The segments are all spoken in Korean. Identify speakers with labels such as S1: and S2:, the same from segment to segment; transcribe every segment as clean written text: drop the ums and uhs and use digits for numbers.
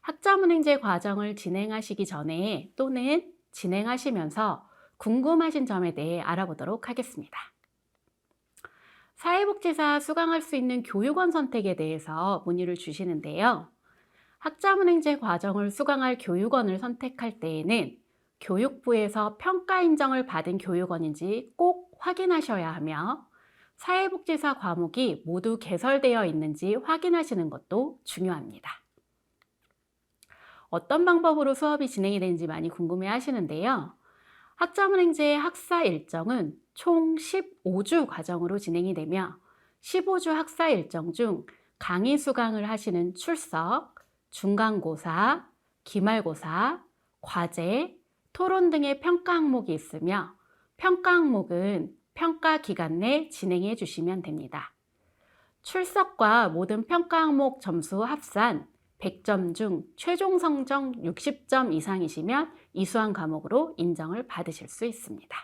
S1: 학점은행제 과정을 진행하시기 전에 또는 진행하시면서 궁금하신 점에 대해 알아보도록 하겠습니다. 사회복지사 수강할 수 있는 교육원 선택에 대해서 문의를 주시는데요. 학점은행제 과정을 수강할 교육원을 선택할 때에는 교육부에서 평가 인정을 받은 교육원인지 꼭 확인하셔야 하며, 사회복지사 과목이 모두 개설되어 있는지 확인하시는 것도 중요합니다. 어떤 방법으로 수업이 진행이 되는지 많이 궁금해 하시는데요. 학점은행제의 학사 일정은 총 15주 과정으로 진행이 되며, 15주 학사 일정 중 강의 수강을 하시는 출석, 중간고사, 기말고사, 과제, 토론 등의 평가 항목이 있으며, 평가 항목은 평가 기간 내 진행해 주시면 됩니다. 출석과 모든 평가 항목 점수 합산 100점 중 최종 성적 60점 이상이시면 이수한 과목으로 인정을 받으실 수 있습니다.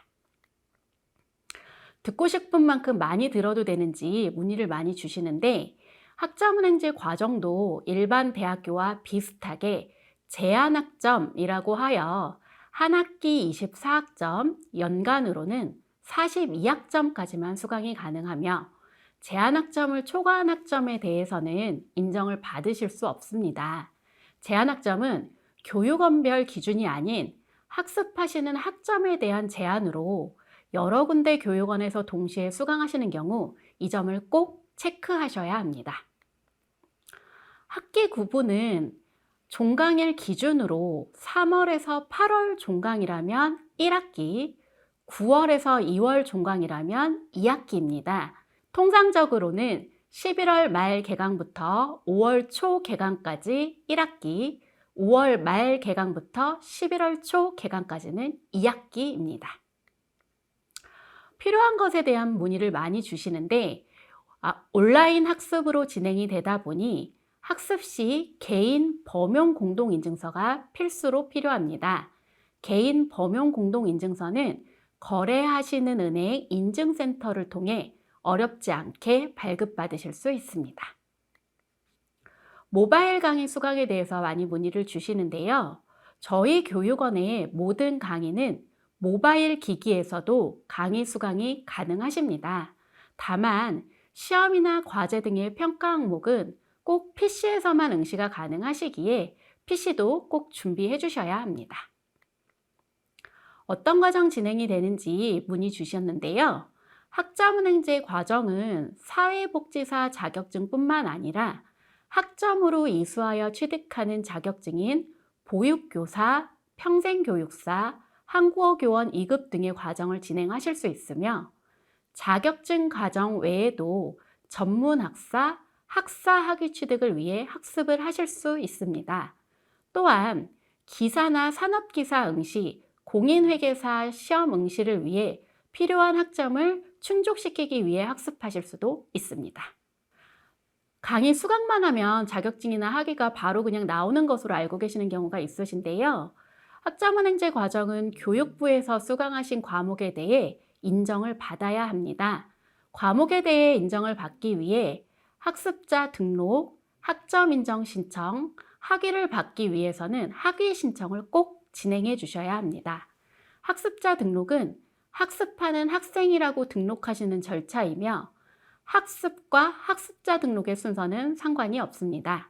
S1: 듣고 싶은 만큼 많이 들어도 되는지 문의를 많이 주시는데, 학점은행제 과정도 일반 대학교와 비슷하게 제한학점이라고 하여 한 학기 24학점, 연간으로는 42학점까지만 수강이 가능하며, 제한학점을 초과한 학점에 대해서는 인정을 받으실 수 없습니다. 제한학점은 교육원별 기준이 아닌 학습하시는 학점에 대한 제한으로 여러 군데 교육원에서 동시에 수강하시는 경우 이 점을 꼭 체크하셔야 합니다. 학기 구분은 종강일 기준으로 3월에서 8월 종강이라면 1학기, 9월에서 2월 종강이라면 2학기입니다. 통상적으로는 11월 말 개강부터 5월 초 개강까지 1학기, 5월 말 개강부터 11월 초 개강까지는 2학기입니다. 필요한 것에 대한 문의를 많이 주시는데, 온라인 학습으로 진행이 되다 보니 학습 시 개인 범용 공동인증서가 필수로 필요합니다. 개인 범용 공동인증서는 거래하시는 은행 인증센터를 통해 어렵지 않게 발급받으실 수 있습니다. 모바일 강의 수강에 대해서 많이 문의를 주시는데요. 저희 교육원의 모든 강의는 모바일 기기에서도 강의 수강이 가능하십니다. 다만 시험이나 과제 등의 평가 항목은 꼭 PC에서만 응시가 가능하시기에 PC도 꼭 준비해 주셔야 합니다. 어떤 과정 진행이 되는지 문의 주셨는데요. 학점은행제 과정은 사회복지사 자격증뿐만 아니라 학점으로 이수하여 취득하는 자격증인 보육교사, 평생교육사, 한국어 교원 2급 등의 과정을 진행하실 수 있으며, 자격증 과정 외에도 전문학사, 학사 학위 취득을 위해 학습을 하실 수 있습니다. 또한 기사나 산업기사 응시, 공인회계사 시험 응시를 위해 필요한 학점을 충족시키기 위해 학습하실 수도 있습니다. 강의 수강만 하면 자격증이나 학위가 바로 그냥 나오는 것으로 알고 계시는 경우가 있으신데요. 학점은행제 과정은 교육부에서 수강하신 과목에 대해 인정을 받아야 합니다. 과목에 대해 인정을 받기 위해 학습자 등록, 학점 인정 신청, 학위를 받기 위해서는 학위 신청을 꼭 진행해 주셔야 합니다. 학습자 등록은 학습하는 학생이라고 등록하시는 절차이며, 학습과 학습자 등록의 순서는 상관이 없습니다.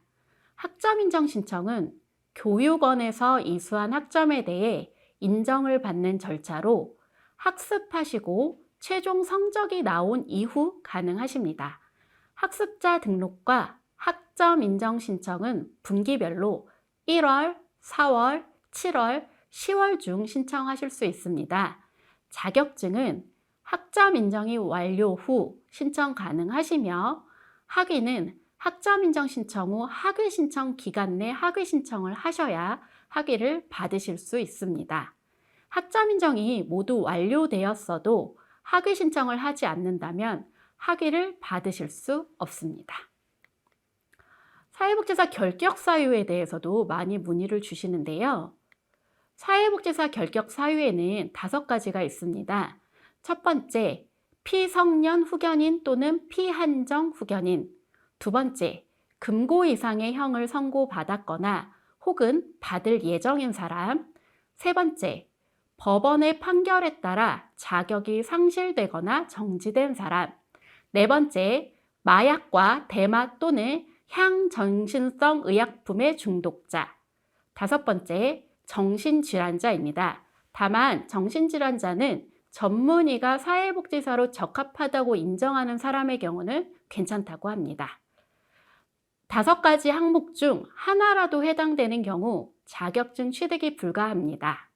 S1: 학점 인정 신청은 교육원에서 이수한 학점에 대해 인정을 받는 절차로 학습하시고 최종 성적이 나온 이후 가능하십니다. 학습자 등록과 학점 인정 신청은 분기별로 1월, 4월, 7월, 10월 중 신청하실 수 있습니다. 자격증은 학점 인정이 완료 후 신청 가능하시며, 학위는 학점 인정 신청 후 학위 신청 기간 내 학위 신청을 하셔야 학위를 받으실 수 있습니다. 학점 인정이 모두 완료되었어도 학위 신청을 하지 않는다면 학위를 받으실 수 없습니다. 사회복지사 결격 사유에 대해서도 많이 문의를 주시는데요. 사회복지사 결격 사유에는 5가지가 있습니다. 첫 번째, 피성년 후견인 또는 피한정 후견인. 두 번째, 금고 이상의 형을 선고받았거나 혹은 받을 예정인 사람. 세 번째, 법원의 판결에 따라 자격이 상실되거나 정지된 사람. 네 번째, 마약과 대마 또는 향정신성 의약품의 중독자. 다섯 번째, 정신질환자입니다. 다만 정신질환자는 전문의가 사회복지사로 적합하다고 인정하는 사람의 경우는 괜찮다고 합니다. 다섯 가지 항목 중 하나라도 해당되는 경우 자격증 취득이 불가합니다.